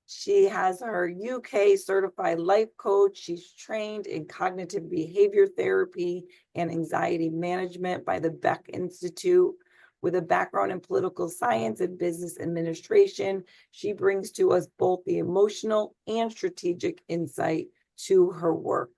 She has her UK certified life coach. She's trained in cognitive behavior therapy and anxiety management by the Beck Institute. With a background in political science and business administration, she brings to us both the emotional and strategic insight to her work.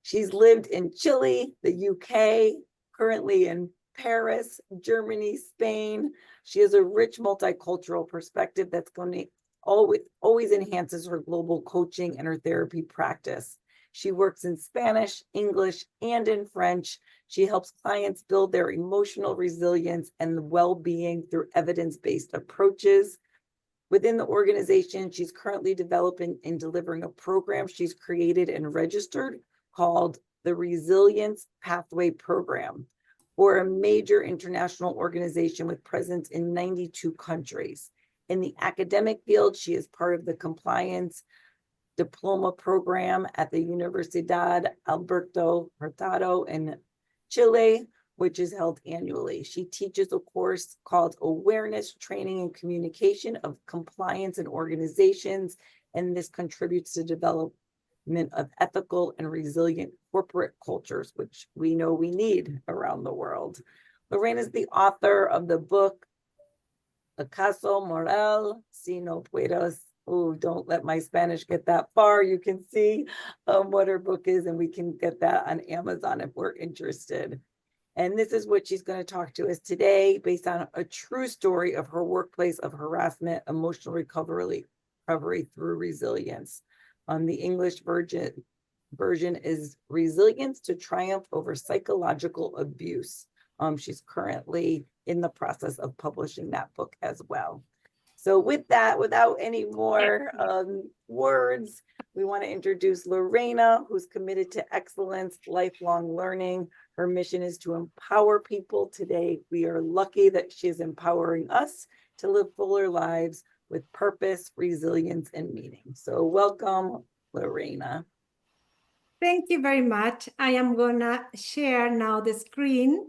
She's lived in Chile, the UK, currently in Paris, Germany, Spain. She has a rich multicultural perspective that's going to always enhances her global coaching and her therapy practice. She works in Spanish, English, and in French. She helps clients build their emotional resilience and well-being through evidence-based approaches. Within the organization, she's currently developing and delivering a program she's created and registered called the Resilience Pathway Program, for a major international organization with presence in 92 countries. In the academic field, she is part of the compliance diploma program at the Universidad Alberto Hurtado in Chile, which is held annually. She teaches a course called Awareness, Training, and Communication of Compliance in Organizations, and this contributes to development of ethical and resilient corporate cultures, which we know we need around the world. Lorena is the author of the book, Acaso Moral, Si No Puedas. Oh, don't let my Spanish get that far. You can see what her book is, and we can get that on Amazon if we're interested. And this is what she's going to talk to us today, based on a true story of her workplace of harassment, emotional recovery through resilience. The English version is Resilience to Triumph Over Psychological Abuse. She's currently in the process of publishing that book as well. So with that, without any more words, we want to introduce Lorena, who's committed to excellence, lifelong learning. Her mission is to empower people. Today, we are lucky that she is empowering us to live fuller lives with purpose, resilience, and meaning. So welcome, Lorena. Thank you very much. I am gonna share now the screen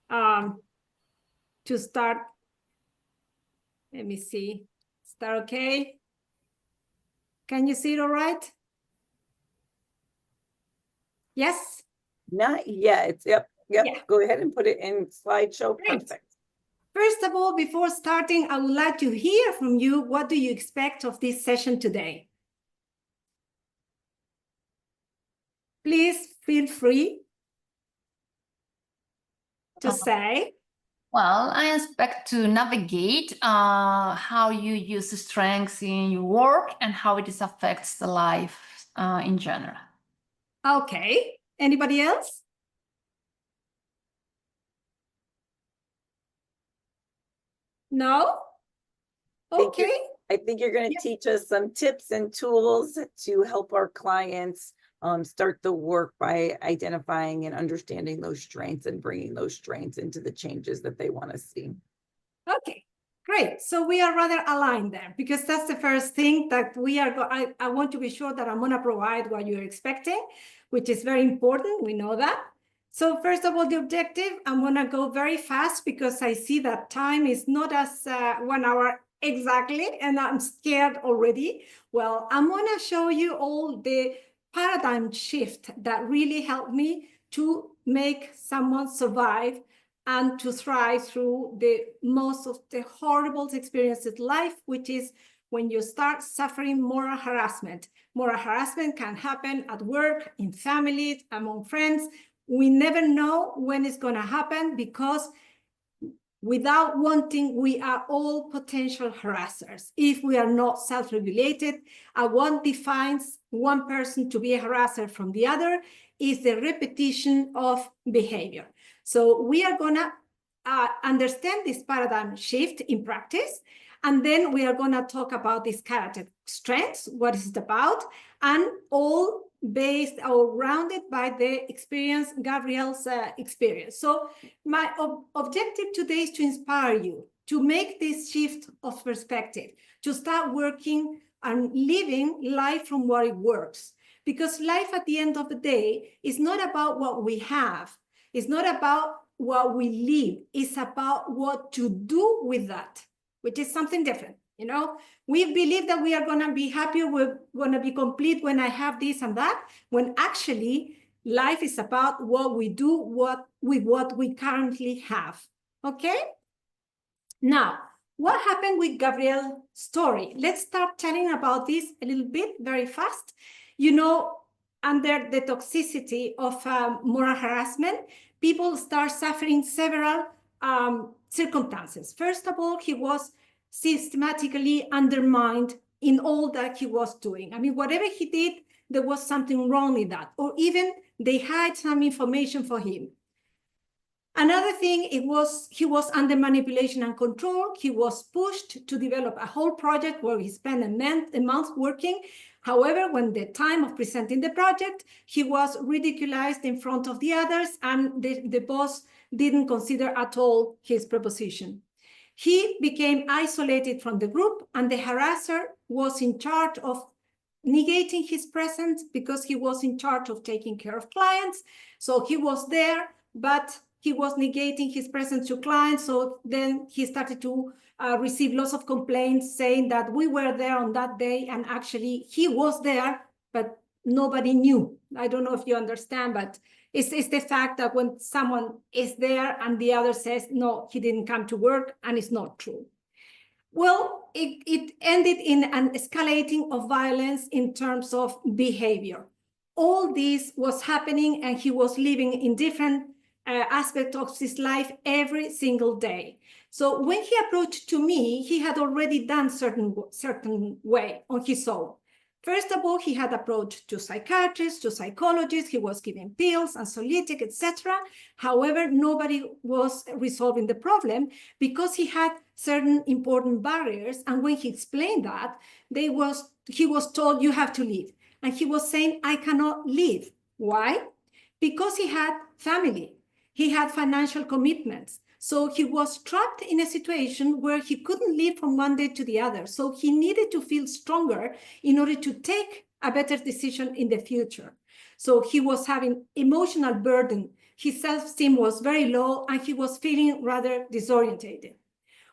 to start. Let me see. Is that okay? Can you see it all right? Yes? Not yet. Yep. Yeah. Go ahead and put it in slideshow. Great. Perfect. First of all, before starting, I would like to hear from you. What do you expect of this session today? Please feel free to say. Well, I expect to navigate how you use the strengths in your work and how it affects the life in general. Okay. Anybody else? No? Okay. I think you're going to teach us some tips and tools to help our clients start the work by identifying and understanding those strengths and bringing those strengths into the changes that they want to see. Okay, great. So we are rather aligned there, because that's the first thing that we are. I want to be sure that I'm going to provide what you're expecting, which is very important. We know that. So first of all, the objective, I'm going to go very fast because I see that time is not as 1 hour exactly, and I'm scared already. Well, I'm going to show you all the paradigm shift that really helped me to make someone survive and to thrive through the most of the horrible experiences in life, which is when you start suffering moral harassment. Moral harassment can happen at work, in families, among friends. We never know when it's going to happen, because without wanting, we are all potential harassers if we are not self-regulated. What defines one person to be a harasser from the other is the repetition of behavior. So we are going to understand this paradigm shift in practice, and then we are going to talk about these character strengths, what is it about, and all based or rounded by the experience, Gabrielle's experience. So my objective today is to inspire you to make this shift of perspective, to start working and living life from what it works. Because life at the end of the day is not about what we have. It's not about what we live. It's about what to do with that, which is something different. You know, we believe that we are going to be happy, we're going to be complete when I have this and that, when actually life is about what we do with what we currently have. Okay? Now, what happened with Gabriel's story? Let's start telling about this a little bit, very fast. You know, under the toxicity of moral harassment, people start suffering several circumstances. First of all, he was systematically undermined in all that he was doing. I mean, whatever he did, there was something wrong with that, or even they hide some information for him. Another thing, he was under manipulation and control. He was pushed to develop a whole project where he spent a month working. However, when the time of presenting the project, he was ridiculized in front of the others, and the boss didn't consider at all his proposition. He became isolated from the group, and the harasser was in charge of negating his presence because he was in charge of taking care of clients. So he was there, but he was negating his presence to clients. So then he started to receive lots of complaints saying that we were there on that day, and actually he was there, but nobody knew. I don't know if you understand, but it's the fact that when someone is there and the other says, no, he didn't come to work, and it's not true. Well, it ended in an escalating of violence in terms of behavior. All this was happening, and he was living in different aspects of his life every single day. So when he approached to me, he had already done certain way on his own. First of all, he had approached to psychiatrists, to psychologists. He was giving pills, anxiolytic, etc. However, nobody was resolving the problem because he had certain important barriers. And when he explained that, he was told, you have to leave. And he was saying, I cannot leave. Why? Because he had family. He had financial commitments. So he was trapped in a situation where he couldn't live from one day to the other. So he needed to feel stronger in order to take a better decision in the future. So he was having emotional burden. His self-esteem was very low, and he was feeling rather disorientated.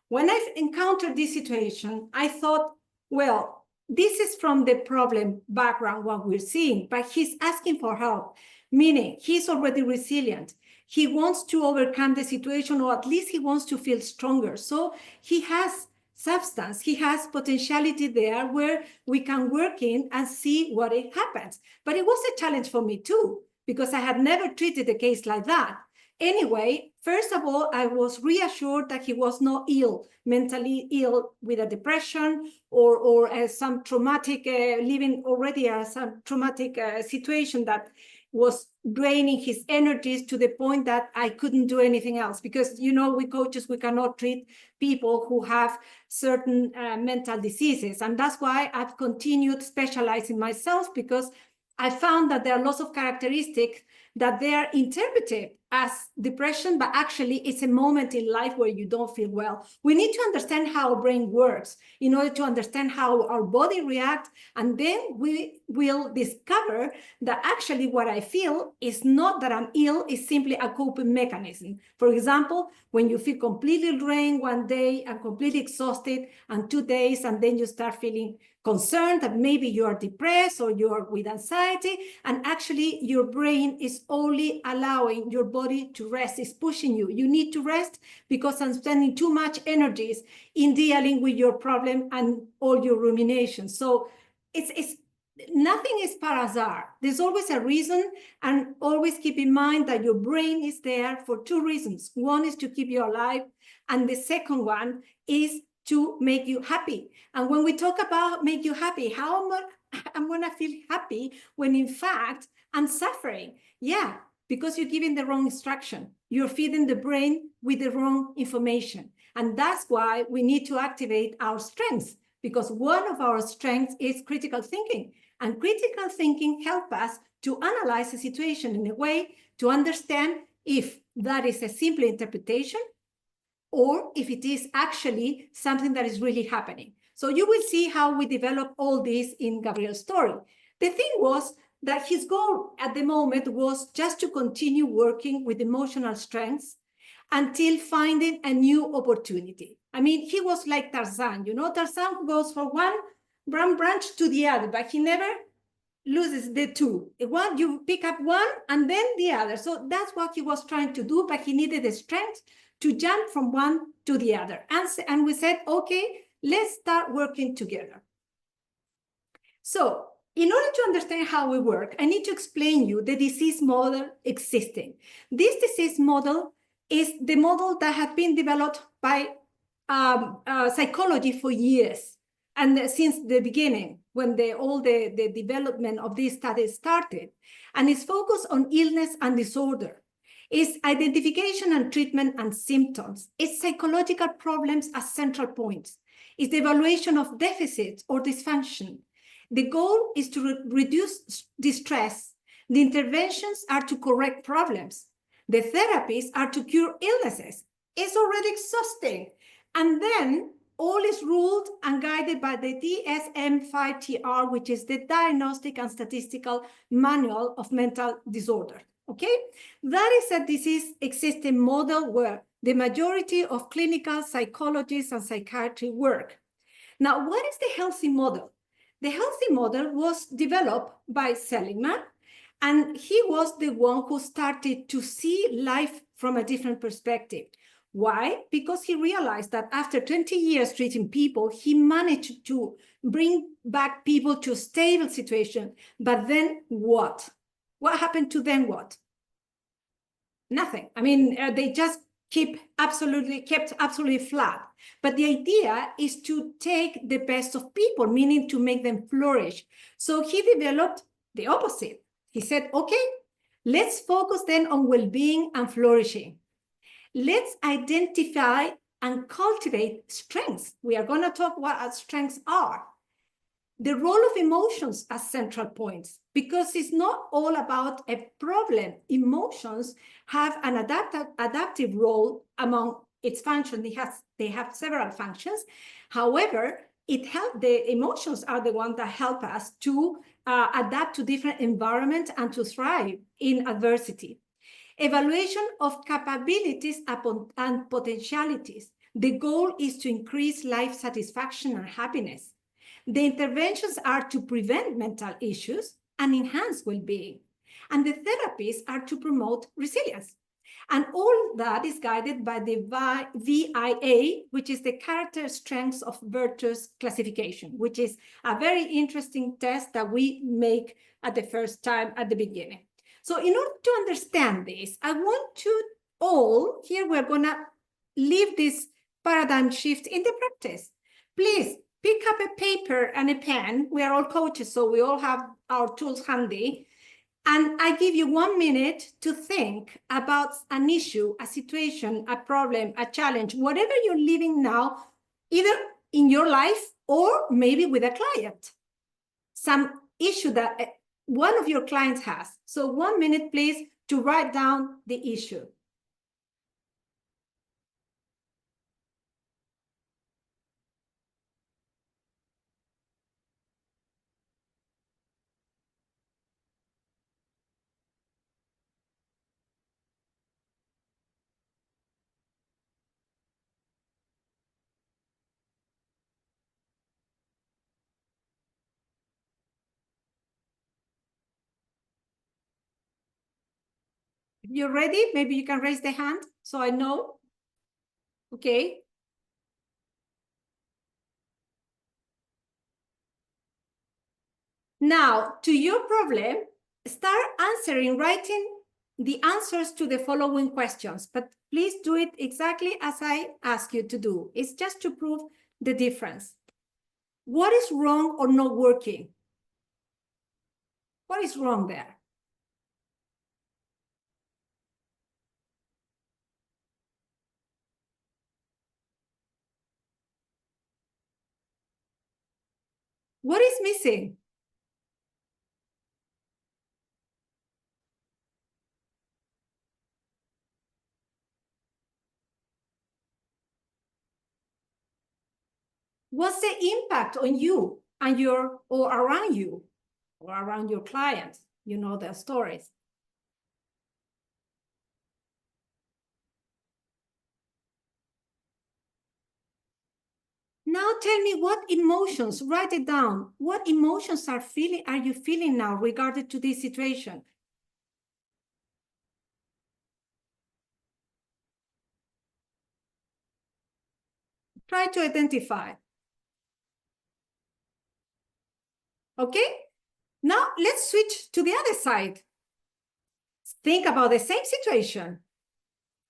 When I encountered this situation, I thought, well, this is from the problem background, what we're seeing, but he's asking for help, meaning he's already resilient. He wants to overcome the situation, or at least he wants to feel stronger. So he has substance, he has potentiality there where we can work in and see what it happens. But it was a challenge for me too, because I had never treated a case like that. Anyway, first of all, I was reassured that he was not ill, mentally ill with a depression or some traumatic, living already some traumatic situation that was draining his energies to the point that I couldn't do anything else. Because, you know, we coaches, we cannot treat people who have certain mental diseases. And that's why I've continued specializing myself, because I found that there are lots of characteristics that they are interpreted as depression, but actually it's a moment in life where you don't feel well. We need to understand how our brain works in order to understand how our body reacts, and then we will discover that actually what I feel is not that I'm ill, it's simply a coping mechanism. For example, when you feel completely drained one day and completely exhausted, and 2 days, and then you start feeling concerned that maybe you are depressed or you are with anxiety, and actually your brain is only allowing your body to rest, is pushing you. You need to rest because I'm spending too much energies in dealing with your problem and all your ruminations. So it's nothing is par hasard. There's always a reason, and always keep in mind that your brain is there for 2 reasons. One is to keep you alive, and the second one is to make you happy. And when we talk about make you happy, how I'm gonna feel happy when in fact I'm suffering? Yeah, because you're giving the wrong instruction. You're feeding the brain with the wrong information. And that's why we need to activate our strengths, because one of our strengths is critical thinking. And critical thinking helps us to analyze a situation in a way to understand if that is a simple interpretation or if it is actually something that is really happening. So you will see how we develop all this in Gabriel's story. The thing was that his goal at the moment was just to continue working with emotional strengths until finding a new opportunity. I mean, he was like Tarzan, you know, Tarzan goes from one branch to the other, but he never loses the two. One, you pick up one and then the other. So that's what he was trying to do, but he needed the strength to jump from one to the other. And we said, okay, let's start working together. So in order to understand how we work, I need to explain you the disease model existing. This disease model is the model that had been developed by psychology for years. And since the beginning, when all the development of these studies started, and it's focused on illness and disorder. It's identification and treatment and symptoms. It's psychological problems as central points. It's the evaluation of deficits or dysfunction. The goal is to reduce distress. The interventions are to correct problems. The therapies are to cure illnesses. It's already exhausting. And then all is ruled and guided by the DSM-5-TR, which is the Diagnostic and Statistical Manual of Mental Disorder. Okay? That is a disease existing model where the majority of clinical psychologists and psychiatry work. Now, what is the healthy model? The healthy model was developed by Seligman, and he was the one who started to see life from a different perspective. Why? Because he realized that after 20 years treating people, he managed to bring back people to a stable situation. But then what? What happened to then what? Nothing. I mean, they just kept absolutely flat. But the idea is to take the best of people, meaning to make them flourish. So he developed the opposite. He said, okay, let's focus then on well-being and flourishing. Let's identify and cultivate strengths. We are going to talk what our strengths are. The role of emotions as central points, because it's not all about a problem. Emotions have an adaptive role among its functions. They have several functions. However, the emotions are the ones that help us to adapt to different environments and to thrive in adversity. Evaluation of capabilities and potentialities. The goal is to increase life satisfaction and happiness. The interventions are to prevent mental issues and enhance well-being. And the therapies are to promote resilience. And all that is guided by the VIA, which is the Character Strengths of Virtues Classification, which is a very interesting test that we make at the first time at the beginning. So in order to understand this, I want to all, here we're going to leave this paradigm shift in the practice. Please pick up a paper and a pen. We are all coaches, so we all have our tools handy. And I give you 1 minute to think about an issue, a situation, a problem, a challenge, whatever you're living now, either in your life or maybe with a client. Some issue that one of your clients has. So 1 minute, please, to write down the issue. If you're ready, maybe you can raise the hand so I know. Okay. Now, to your problem, start writing the answers to the following questions, but please do it exactly as I ask you to do. It's just to prove the difference. What is wrong or not working? What is wrong there? What is missing? What's the impact on you and or around you or around your clients? You know their stories. Now tell me what emotions, write it down. What emotions are you feeling now regarding to this situation? Try to identify. Okay? Now let's switch to the other side. Think about the same situation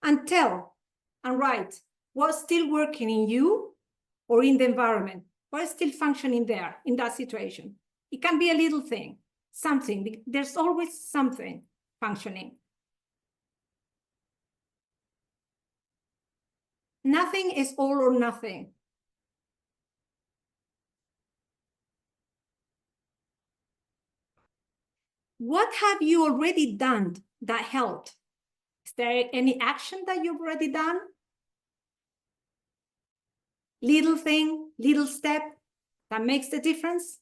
and tell and write what's still working in you or in the environment. What is still functioning there in that situation? It can be a little thing, something. There's always something functioning. Nothing is all or nothing. What have you already done that helped? Is there any action that you've already done? Little thing, little step that makes the difference?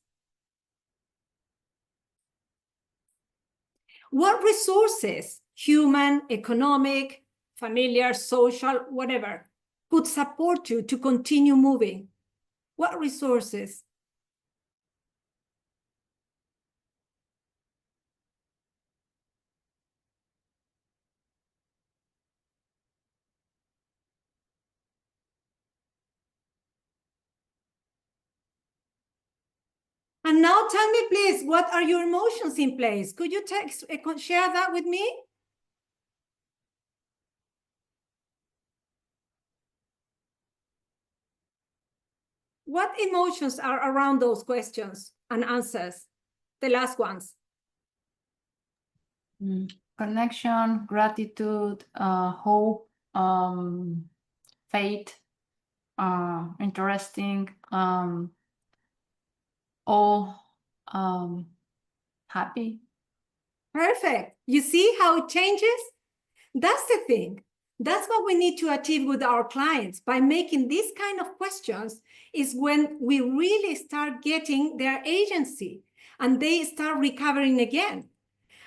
What resources, human, economic, familiar, social, whatever, could support you to continue moving? What resources? And now tell me, please, what are your emotions in place? Could you share that with me? What emotions are around those questions and answers? The last ones. Connection, gratitude, hope, faith, interesting, happy. Perfect. You see how it changes? That's the thing. That's what we need to achieve with our clients by making these kind of questions is when we really start getting their agency and they start recovering again.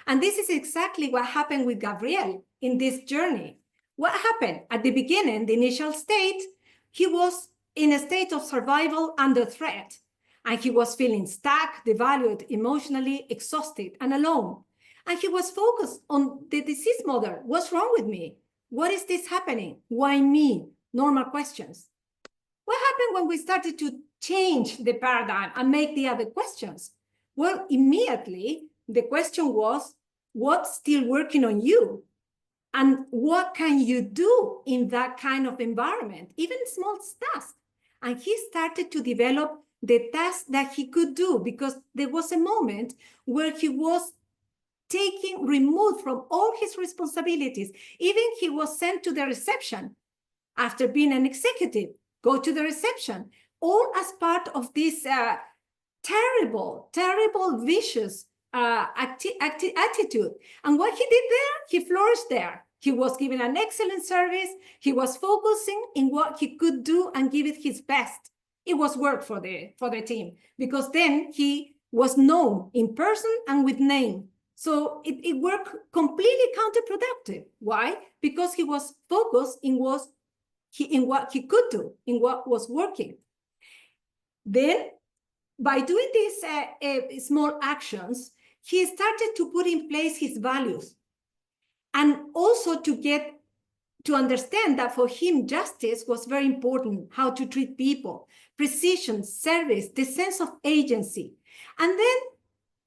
And this is exactly what happened with Gabriel in this journey. What happened? At the beginning, the initial state, he was in a state of survival under threat. And he was feeling stuck, devalued, emotionally exhausted, and alone. And he was focused on the disease model. What's wrong with me? What is this happening? Why me? Normal questions. What happened when we started to change the paradigm and make the other questions? Well, immediately, the question was, what's still working on you? And what can you do in that kind of environment, even small tasks? And he started to develop the tasks that he could do because there was a moment where he was removed from all his responsibilities. Even he was sent to the reception after being an executive, go to the reception, all as part of this terrible, vicious attitude. And what he did there, he flourished there. He was given an excellent service. He was focusing in what he could do and give it his best. It was work for the team because then he was known in person and with name. So it worked completely counterproductive. Why? Because he was focused in what he could do, in what was working. Then, by doing these small actions, he started to put in place his values and also to understand that for him, justice was very important, how to treat people, precision, service, the sense of agency. And then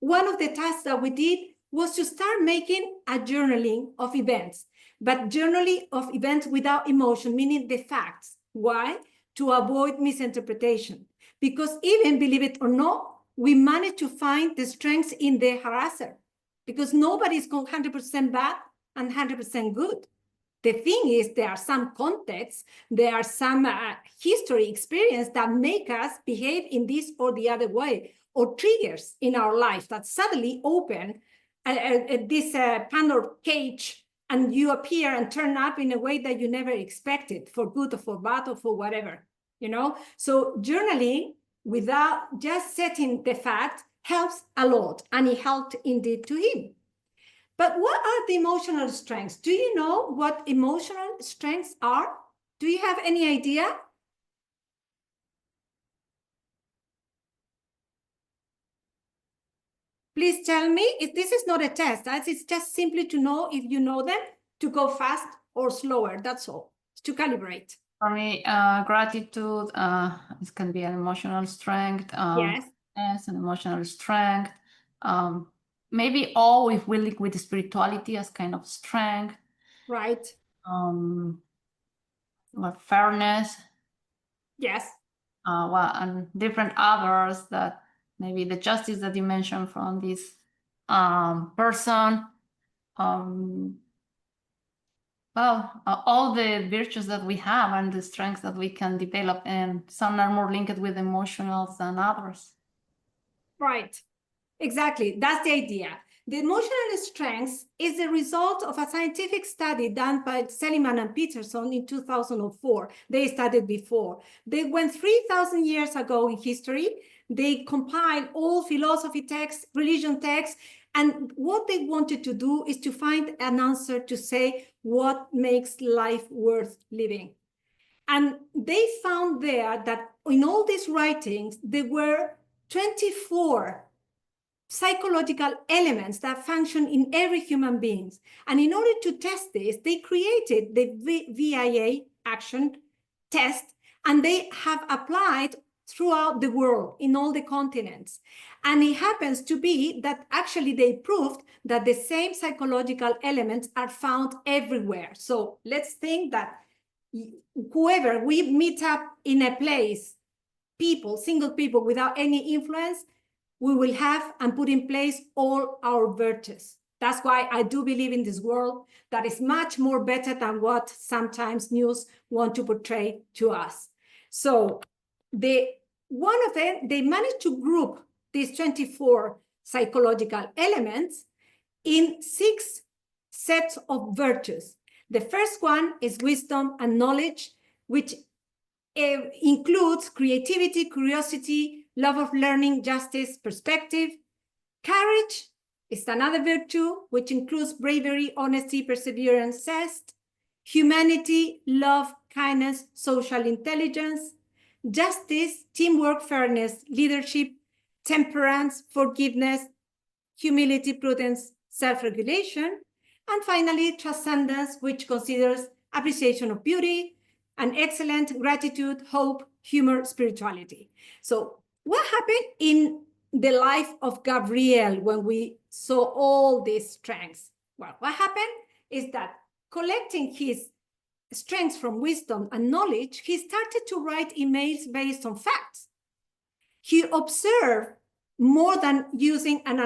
one of the tasks that we did was to start making a journaling of events, but journaling of events without emotion, meaning the facts. Why? To avoid misinterpretation. Because even, believe it or not, we managed to find the strengths in the harasser because nobody is 100% bad and 100% good. The thing is, there are some contexts, there are some history, experience that make us behave in this or the other way, or triggers in our life that suddenly open this Pandora cage and you appear and turn up in a way that you never expected, for good or for bad or for whatever, you know? So journaling without just setting the fact helps a lot, and it helped indeed to him. But what are the emotional strengths? Do you know what emotional strengths are? Do you have any idea? Please tell me if this is not a test. It's just simply to know if you know them, to go fast or slower. That's all. To calibrate. For me, gratitude, it can be an emotional strength. Yes. Yes, an emotional strength. Maybe awe if we link with spirituality as kind of strength. Right. Or fairness. Yes. Well, and different others that maybe the justice that you mentioned from this person. Well, all the virtues that we have and the strengths that we can develop, and some are more linked with emotionals than others. Right. Exactly. That's the idea. The emotional strength is the result of a scientific study done by Seligman and Peterson in 2004. They studied before. They went 3,000 years ago in history. They compiled all philosophy texts, religion texts, and what they wanted to do is to find an answer to say what makes life worth living. And they found there that in all these writings, there were 24 psychological elements that function in every human being. And in order to test this, they created the VIA action test, and they have applied throughout the world in all the continents. And it happens to be that actually they proved that the same psychological elements are found everywhere. So let's think that whoever we meet up in a place, people, single people without any influence, we will have and put in place all our virtues. That's why I do believe in this world that is much more better than what sometimes news want to portray to us. So one of them, they managed to group these 24 psychological elements in 6 sets of virtues. The first one is wisdom and knowledge, which includes creativity, curiosity, love of learning, justice, perspective. Courage is another virtue, which includes bravery, honesty, perseverance, zest. Humanity, love, kindness, social intelligence. Justice, teamwork, fairness, leadership, temperance, forgiveness, humility, prudence, self-regulation. And finally, transcendence, which considers appreciation of beauty, and excellent, gratitude, hope, humor, spirituality. So what happened in the life of Gabriel when we saw all these strengths? Well, what happened is that collecting his strengths from wisdom and knowledge, he started to write emails based on facts. He observed more than using and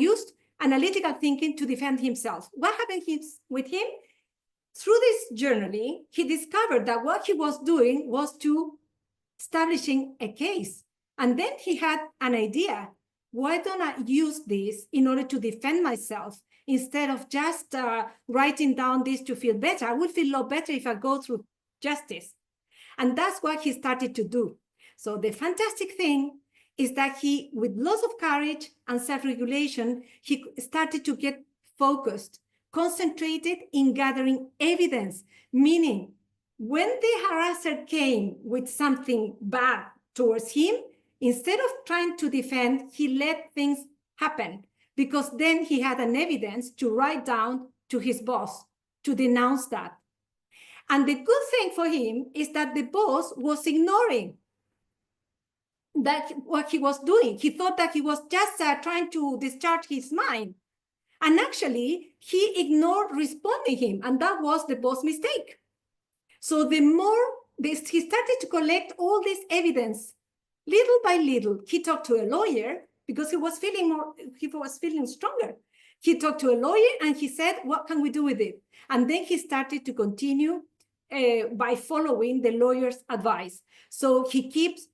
used analytical thinking to defend himself. What happened with him? Through this journaling, he discovered that what he was doing was to establishing a case. And then he had an idea. Why don't I use this in order to defend myself instead of just writing down this to feel better? I would feel a lot better if I go through justice. And that's what he started to do. So the fantastic thing is that he, with lots of courage and self-regulation, he started to get focused, concentrated in gathering evidence, meaning when the harasser came with something bad towards him, instead of trying to defend, he let things happen, because then he had an evidence to write down to his boss to denounce that. And the good thing for him is that the boss was ignoring that what he was doing. He thought that he was just trying to discharge his mind. And actually, he ignored responding him, and that was the boss' mistake. So the more he started to collect all this evidence, little by little, he talked to a lawyer because he was feeling stronger. He talked to a lawyer and he said, what can we do with it? And then he started to continue by following the lawyer's advice. So he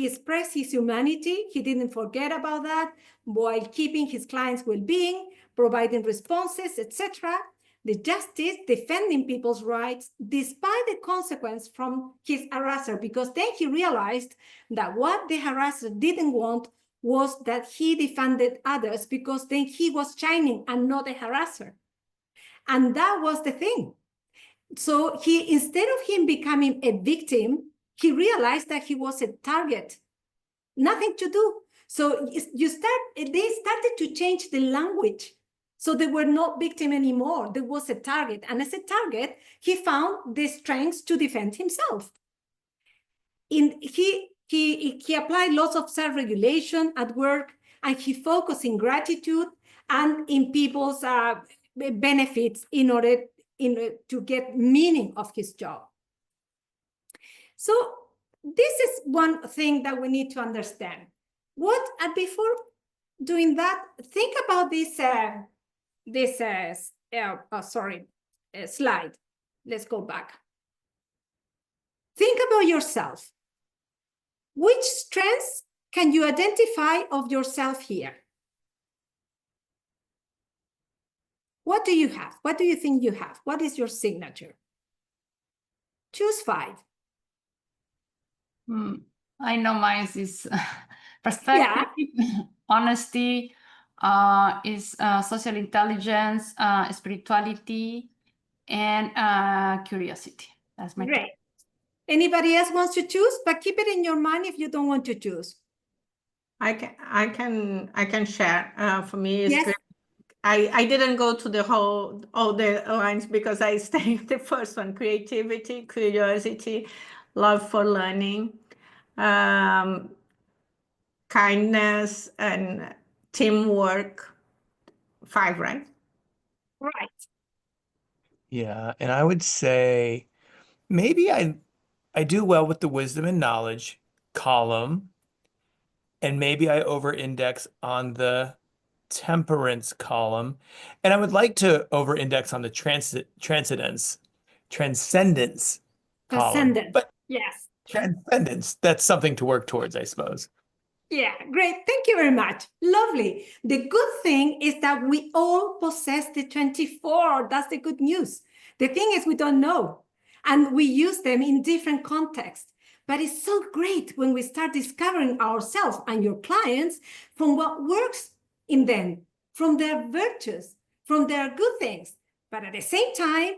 expressed his humanity. He didn't forget about that while keeping his clients' well-being, providing responses, etc. The justice, defending people's rights, despite the consequence from his harasser, because then he realized that what the harasser didn't want was that he defended others, because then he was shining and not a harasser. And that was the thing. So instead of him becoming a victim, he realized that he was a target. Nothing to do. So they started to change the language. So they were not victim anymore. There was a target. And as a target, he found the strengths to defend himself. He applied lots of self-regulation at work, and he focused in gratitude and in people's benefits in order to get meaning of his job. So this is one thing that we need to understand. Before doing that, think about this slide. Let's go back. Think about yourself. Which strengths can you identify of yourself here? What do you have? What do you think you have? What is your signature? Choose 5. I know mine is perspective, honesty, is social intelligence, spirituality, and curiosity. That's my Great. Anybody else wants to choose? But keep it in your mind if you don't want to choose. I can share. For me, it's Yes. great. I didn't go to all the lines because I stayed with the first one: creativity, curiosity, love for learning, kindness, and teamwork. 5, right? Right. Yeah, and I would say maybe I do well with the wisdom and knowledge column, and maybe I over-index on the temperance column, and I would like to over-index on the transcendence column. Transcendence. But Yes. transcendence, that's something to work towards, I suppose. Yeah, great. Thank you very much. Lovely. The good thing is that we all possess the 24. That's the good news. The thing is we don't know, and we use them in different contexts. But it's so great when we start discovering ourselves and your clients from what works in them, from their virtues, from their good things. But at the same time,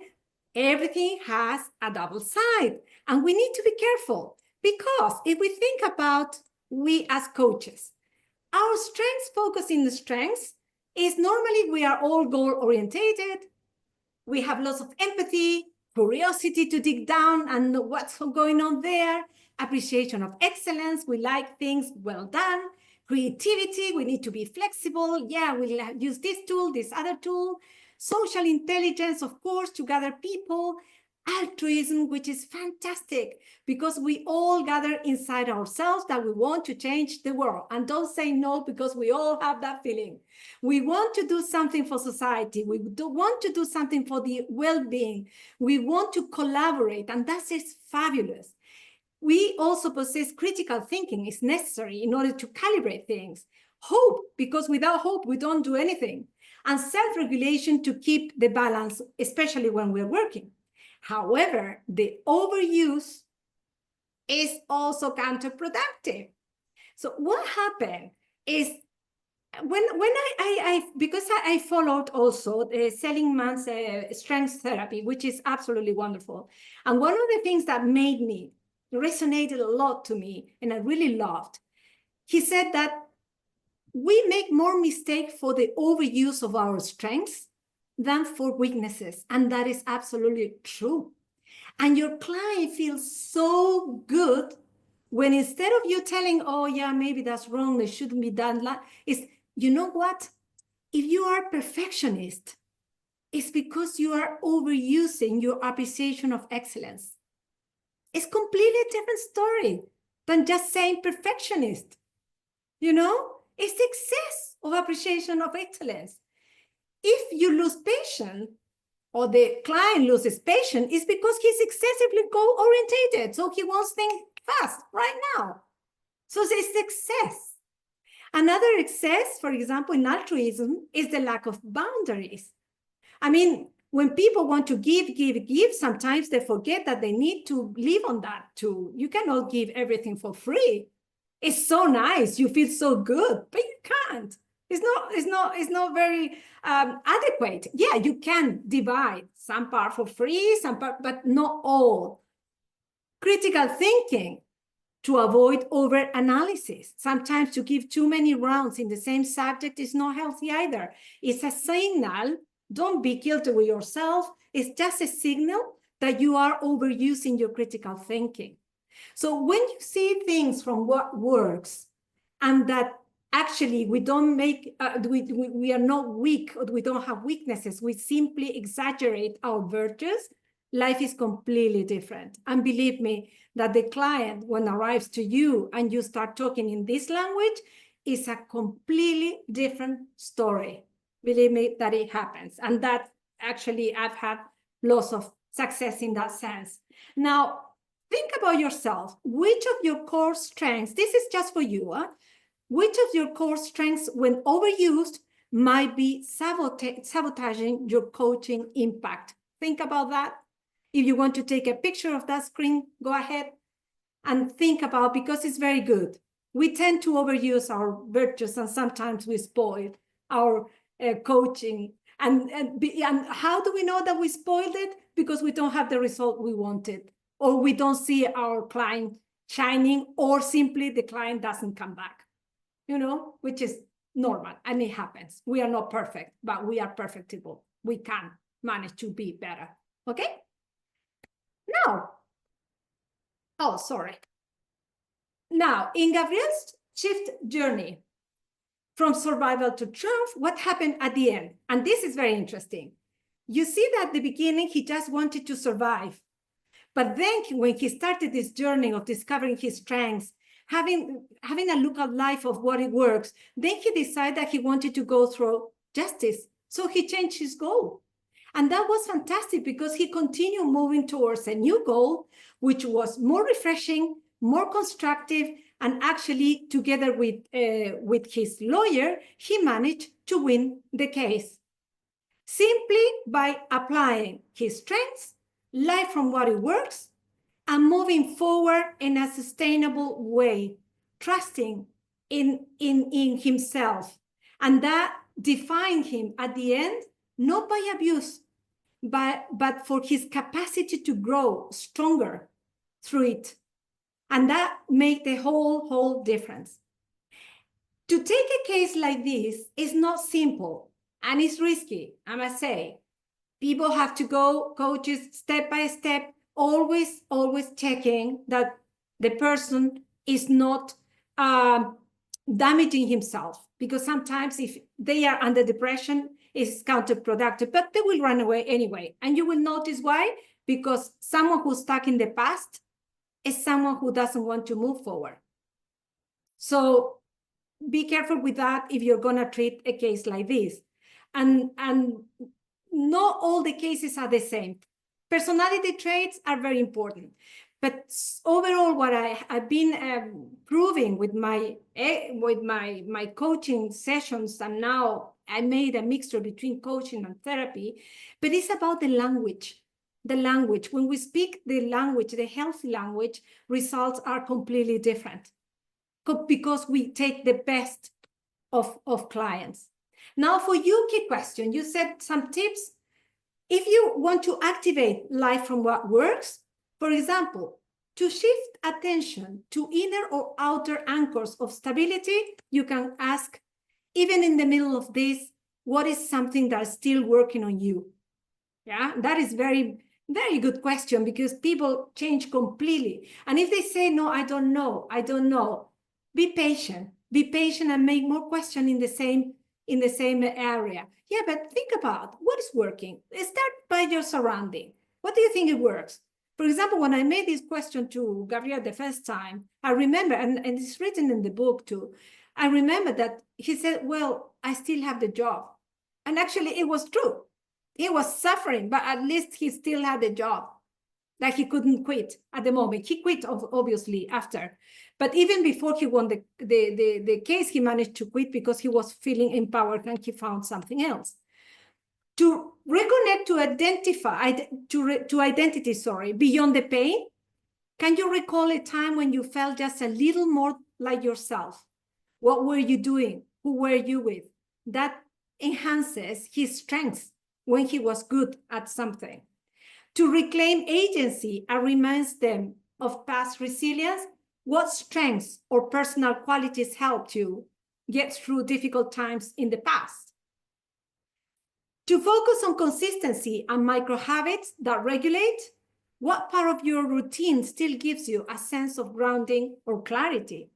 everything has a double side, and we need to be careful, because if we think about we as coaches, our strengths, focus in the strengths, is normally we are all goal-orientated. We have lots of empathy, curiosity to dig down and know what's going on there, appreciation of excellence. We like things well done. Creativity, we need to be flexible. Yeah, we'll use this tool, this other tool. Social intelligence, of course, to gather people. Altruism, which is fantastic because we all gather inside ourselves that we want to change the world. And don't say no, because we all have that feeling. We want to do something for society. We want to do something for the well-being. We want to collaborate, and that is fabulous. We also possess critical thinking. It's necessary in order to calibrate things. Hope, because without hope, we don't do anything. And self-regulation to keep the balance, especially when we're working. However, the overuse is also counterproductive. So what happened is because I followed also the Seligman's strengths therapy, which is absolutely wonderful. And one of the things that made me resonated a lot to me, and I really loved, he said that we make more mistakes for the overuse of our strengths than for weaknesses. And that is absolutely true. And your client feels so good when, instead of you telling, oh yeah, maybe that's wrong, it shouldn't be done, is, you know what? If you are a perfectionist, it's because you are overusing your appreciation of excellence. It's completely different story than just saying perfectionist. You know, it's the excess of appreciation of excellence. If you lose patience, or the client loses patience, it's because he's excessively goal-orientated. So he wants things fast, right now. So it's excess. Another excess, for example, in altruism, is the lack of boundaries. I mean, when people want to give, sometimes they forget that they need to live on that too. You cannot give everything for free. It's so nice, you feel so good, but you can't. It's not very adequate. Yeah, you can divide some part for free, some part, but not all. Critical thinking. to avoid over-analysis. Sometimes to give too many rounds in the same subject is not healthy either. It's a signal, don't be guilty with yourself. It's just a signal that you are overusing your critical thinking. So when you see things from what works and that actually we don't make, we are not weak, or we don't have weaknesses, we simply exaggerate our virtues, life is completely different. And believe me, that the client, when arrives to you and you start talking in this language, is a completely different story. Believe me that it happens. And that actually I've had lots of success in that sense. Now, think about yourself. Which of your core strengths, this is just for you, which of your core strengths, when overused, might be sabotaging your coaching impact? Think about that. If you want to take a picture of that screen, go ahead and think about, because it's very good. We tend to overuse our virtues and sometimes we spoil our coaching. And how do we know that we spoiled it? Because we don't have the result we wanted, or we don't see our client shining, or simply the client doesn't come back, which is normal and it happens. We are not perfect, but we are perfectible. We can manage to be better, okay? Now, Now, in Gabriel's shift journey from survival to triumph, what happened at the end? And this is very interesting. You see that at the beginning, he just wanted to survive. But then when he started this journey of discovering his strengths, having a look at life of what it works, then he decided that he wanted to go through justice. So he changed his goal. And that was fantastic because he continued moving towards a new goal, which was more refreshing, more constructive, and actually together with his lawyer, he managed to win the case. Simply by applying his strengths, learn from what it works, and moving forward in a sustainable way, trusting in himself. And that defined him at the end, not by abuse, but for his capacity to grow stronger through it. And that made the whole difference. To take a case like this is not simple and it's risky, I must say. People have to go, coaches, step by step, always checking that the person is not damaging himself, because sometimes if they are under depression, it's counterproductive, but they will run away anyway. And you will notice why, because someone who's stuck in the past is someone who doesn't want to move forward. So be careful with that if you're gonna treat a case like this. And not all the cases are the same. Personality traits are very important. But overall, what I've been proving with my coaching sessions, and now I made a mixture between coaching and therapy, but it's about the language. The language, when we speak the language, the healthy language, results are completely different because we take the best of clients. Now for you, key question, you said some tips. If you want to activate life from what works, for example, to shift attention to inner or outer anchors of stability, you can ask, even in the middle of this, what is something that's still working on you? Yeah, that is very, very good question, because people change completely. And if they say, no, I don't know, be patient and make more questions in the same area. Yeah, but think about what is working. Start by your surrounding. What do you think it works? For example, when I made this question to Gabriel the first time, I remember, and it's written in the book too, I remember that he said, well, I still have the job. And actually it was true. He was suffering, but at least he still had a job. Like he couldn't quit at the moment. He quit obviously after. But even before he won the case, he managed to quit because he was feeling empowered and he found something else. To reconnect, to identify, to identity, beyond the pain, can you recall a time when you felt just a little more like yourself? What were you doing? Who were you with? That enhances his strengths when he was good at something. To reclaim agency and reminds them of past resilience, What strengths or personal qualities helped you get through difficult times in the past? To focus on consistency and micro habits that regulate, what part of your routine still gives you a sense of grounding or clarity?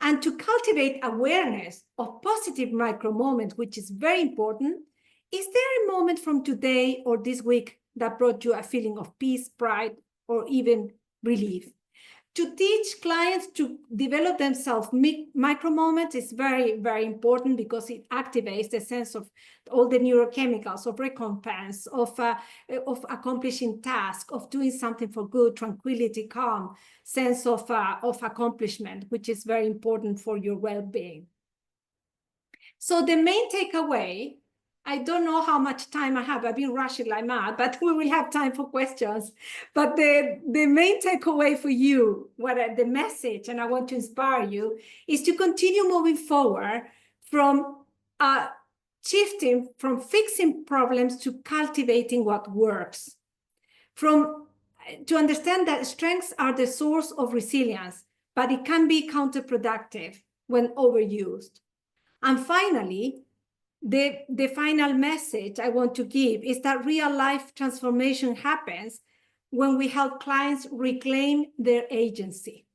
And to cultivate awareness of positive micro moments, which is very important, is there a moment from today or this week that brought you a feeling of peace, pride, or even relief? To teach clients to develop themselves micro moments is very, very important because it activates the sense of all the neurochemicals of recompense, of accomplishing tasks, of doing something for good, tranquility, calm, sense of accomplishment, which is very important for your well-being. So the main takeaway, I don't know how much time I have. I've been rushing like mad, but we will have time for questions. But the main takeaway for you, the message, and I want to inspire you, is to continue moving forward from shifting from fixing problems to cultivating what works. To understand that strengths are the source of resilience, but it can be counterproductive when overused. And finally, the final message I want to give is that real life transformation happens when we help clients reclaim their agency.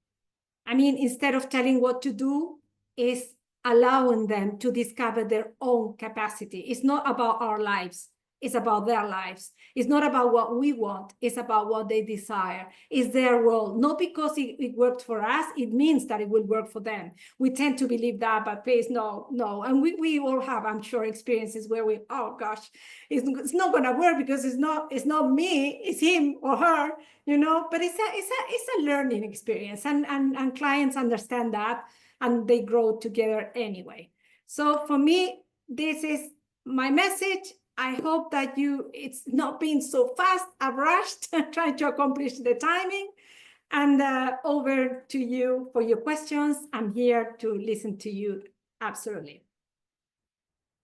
I mean, instead of telling what to do, is allowing them to discover their own capacity. It's not about our lives. It's about their lives. It's not about what we want. It's about what they desire. It's their role. Not because it worked for us, it means that it will work for them. We tend to believe that, but please, no. And we all have, I'm sure, experiences where oh gosh, it's not going to work because it's not me, it's him or her, but it's a learning experience, and clients understand that, and they grow together anyway. So for me, this is my message. I hope that it's not been so fast, I've rushed, trying to accomplish the timing. And over to you for your questions. I'm here to listen to you, absolutely.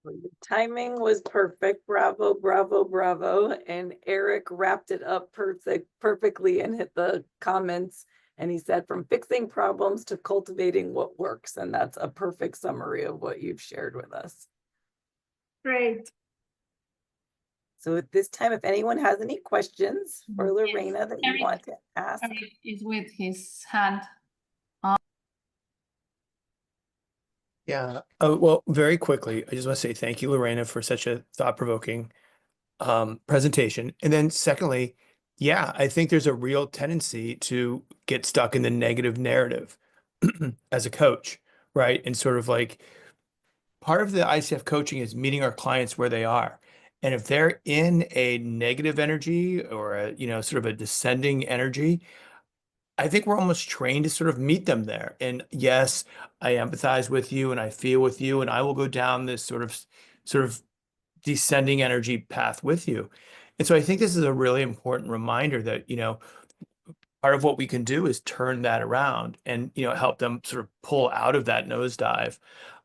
Well, the timing was perfect. Bravo, bravo, bravo. And Eric wrapped it up perfectly and hit the comments. And he said, from fixing problems to cultivating what works. And that's a perfect summary of what you've shared with us. Great. So at this time, if anyone has any questions for Lorena that you want to ask. Eric is with his hand. Yeah. Oh, well, very quickly, I just want to say thank you, Lorena, for such a thought-provoking presentation. And then secondly, yeah, I think there's a real tendency to get stuck in the negative narrative as a coach, right? And sort of like part of the ICF coaching is meeting our clients where they are. And if they're in a negative energy or a, sort of a descending energy, I think we're almost trained to sort of meet them there. And yes, I empathize with you and I feel with you, and I will go down this sort of descending energy path with you. And so I think this is a really important reminder that, part of what we can do is turn that around and, help them sort of pull out of that nosedive.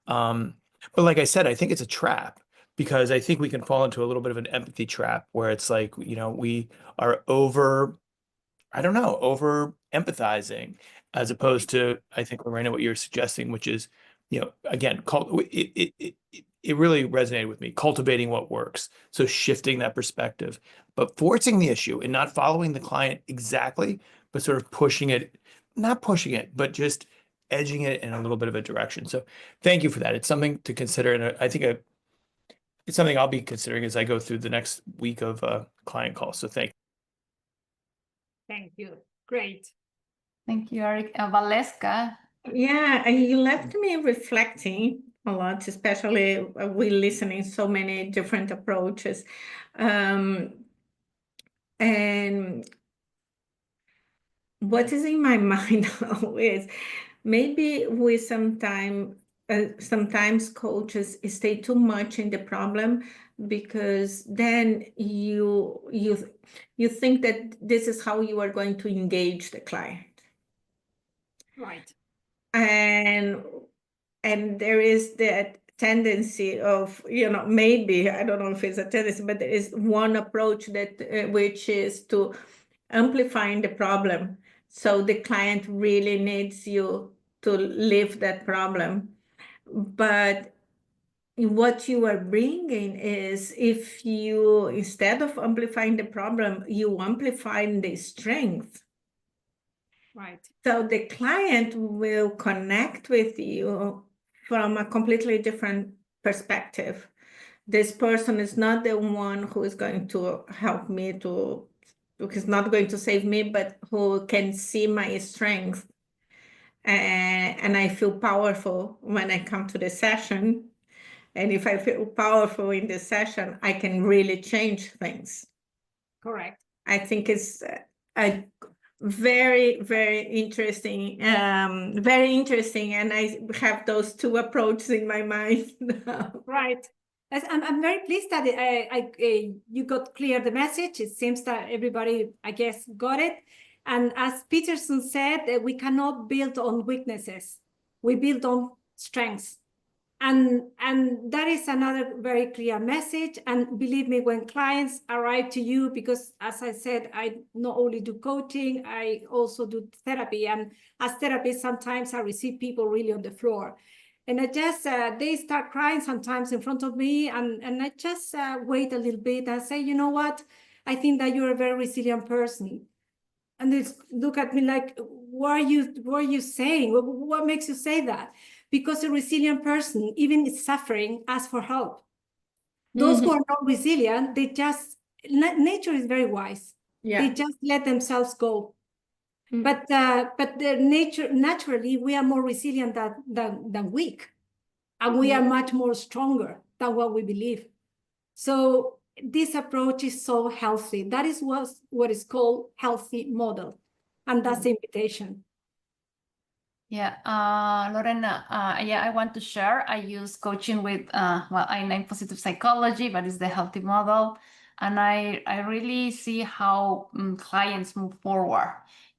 But like I said, I think it's a trap, because I think we can fall into a little bit of an empathy trap where it's like, we are over empathizing, as opposed to, I think, Lorena, what you're suggesting, which is, again, it really resonated with me, cultivating what works. So shifting that perspective, but forcing the issue and not following the client exactly, but sort of not pushing it, but just edging it in a little bit of a direction. So thank you for that. It's something to consider. And I think it's something I'll be considering as I go through the next week of client calls. So thank you. Thank you. Great. Thank you, Eric. Valeska. Yeah, you left me reflecting a lot, especially we listening so many different approaches. And what is in my mind now is maybe we sometimes coaches stay too much in the problem, because then you think that this is how you are going to engage the client. Right. And there is that tendency of, maybe, I don't know if it's a tendency, but there is one approach that which is to amplifying the problem. So the client really needs you to live that problem. But what you are bringing is, if you, instead of amplifying the problem, you amplify the strength. Right. So the client will connect with you from a completely different perspective. This person is not the one who is going to help me to, who is not going to save me, but who can see my strength. And I feel powerful when I come to the session. And if I feel powerful in the session, I can really change things. Correct. I think it's a very, very interesting, and I have those two approaches in my mind now. Right. I'm very pleased that you got clear the message. It seems that everybody, I guess, got it. And as Peterson said, we cannot build on weaknesses. We build on strengths. And that is another very clear message. And believe me, when clients arrive to you, because as I said, I not only do coaching, I also do therapy. And as therapists, sometimes I receive people really on the floor. And I just, they start crying sometimes in front of me. And I just wait a little bit and say, you know what? I think that you're a very resilient person. And they look at me like, what are you saying? What makes you say that? Because a resilient person, even if suffering, asks for help. Those who are not resilient, they just, nature is very wise. Yeah. They just let themselves go. But the naturally, we are more resilient than weak. And we are much more stronger than what we believe. So this approach is so healthy. That is what is called healthy model. And that's the invitation. Yeah, Lorena, yeah, I want to share. I use coaching with, well, I name positive psychology, but it's the healthy model. And I really see how clients move forward.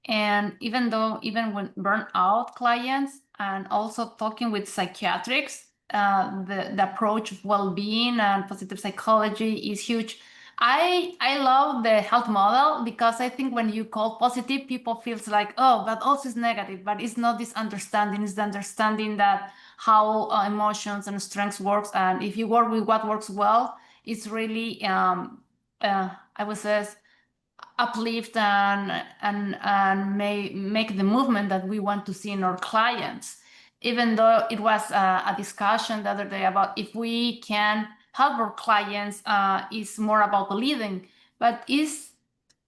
And even when burnout clients, and also talking with psychiatrists, the approach of well-being and positive psychology is huge. I love the health model because I think when you call positive, people feels like, oh, that also is negative, but it's not this understanding. It's the understanding that how emotions and strengths works. And if you work with what works well, it's really, I would say, uplift and make the movement that we want to see in our clients. Even though it was a discussion the other day about if we can help our clients, is more about leading, but is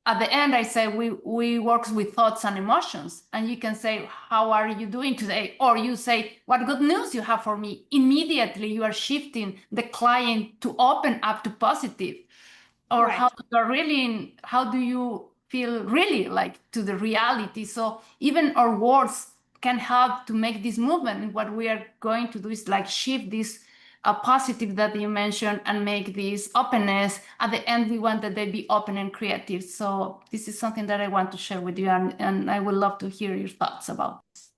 at the end I say we work with thoughts and emotions, and you can say, how are you doing today? Or you say, what good news you have for me? Immediately you are shifting the client to open up to positive. Or Right. how do you feel really like to the reality? So even our words can help to make this movement. And what we are going to do is like shift this positive that you mentioned and make this openness. At the end, we want that they be open and creative. So this is something that I want to share with you, and I would love to hear your thoughts about this.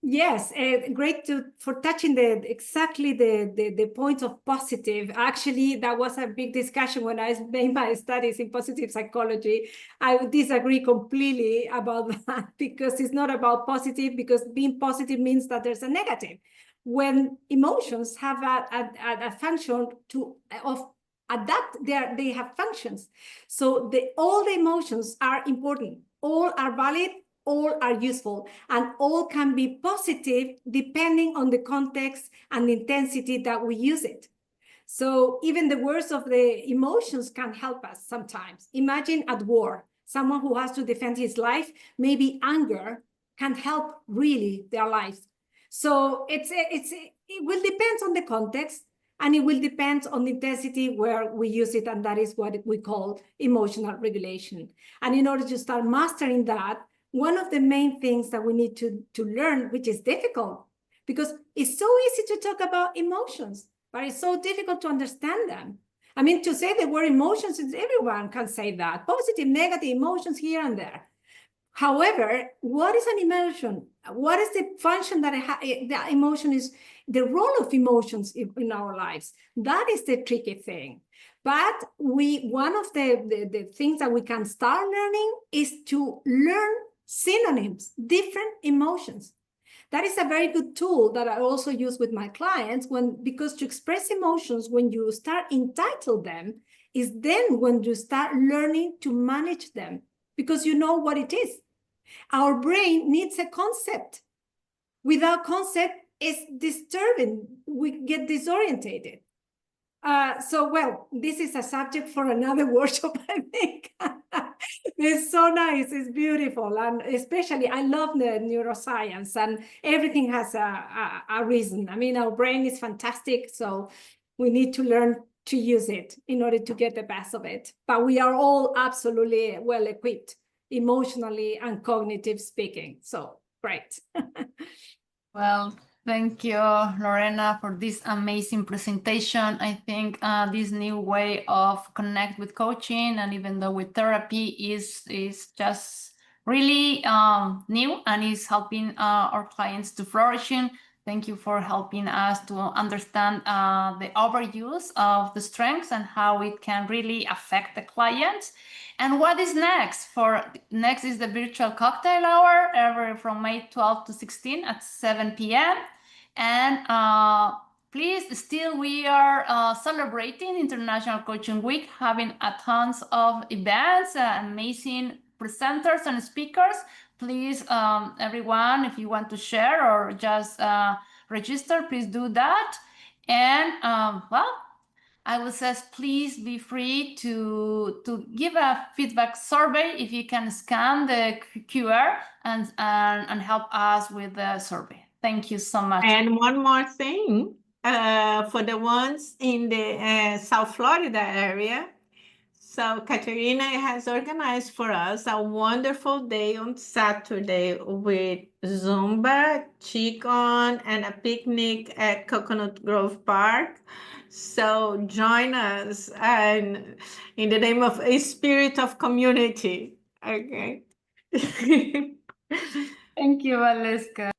Yes, great for touching exactly the point of positive. Actually, that was a big discussion when I made my studies in positive psychology. I would disagree completely about that because it's not about positive, because being positive means that there's a negative. When emotions have a function of adapt, they have functions. So all the emotions are important, all are valid, all are useful, and all can be positive depending on the context and the intensity that we use it. So even the worst of the emotions can help us sometimes. Imagine at war, someone who has to defend his life, maybe anger can help really their life. So it will depend on the context, and it will depend on the intensity where we use it, and that is what we call emotional regulation. And in order to start mastering that, one of the main things that we need to learn, which is difficult, because it's so easy to talk about emotions, but it's so difficult to understand them. I mean, to say the word emotions, everyone can say that. Positive, negative emotions here and there. However, what is an emotion? What is the function that the emotion is, the role of emotions in our lives? That is the tricky thing. But one of the things that we can start learning is to learn synonyms, different emotions. That is a very good tool that I also use with my clients because to express emotions, when you start entitle them, is then when you start learning to manage them because you know what it is. Our brain needs a concept. Without concept, it's disturbing. We get disorientated. Well, this is a subject for another workshop, I think. It's so nice, it's beautiful, and especially I love the neuroscience, and everything has a reason. I mean, our brain is fantastic, so we need to learn to use it in order to get the best of it. But we are all absolutely well equipped, emotionally and cognitive speaking, so great. Well, thank you, Lorena, for this amazing presentation. I think this new way of connect with coaching and even though with therapy is just really new and is helping our clients to flourishing. Thank you for helping us to understand the overuse of the strengths and how it can really affect the clients. And what is next? Next is the virtual cocktail hour every from May 12 to 16 at 7 p.m. And please, still we are celebrating International Coaching Week, having a tons of events, amazing presenters and speakers. Please, everyone, if you want to share or just register, please do that. And well, I will say, please be free to give a feedback survey if you can scan the QR and help us with the survey. Thank you so much. And one more thing, for the ones in the South Florida area. So Katerina has organized for us a wonderful day on Saturday with Zumba, Qigong, and a picnic at Coconut Grove Park. So join us and in the name of a spirit of community. Okay. Thank you, Valeska.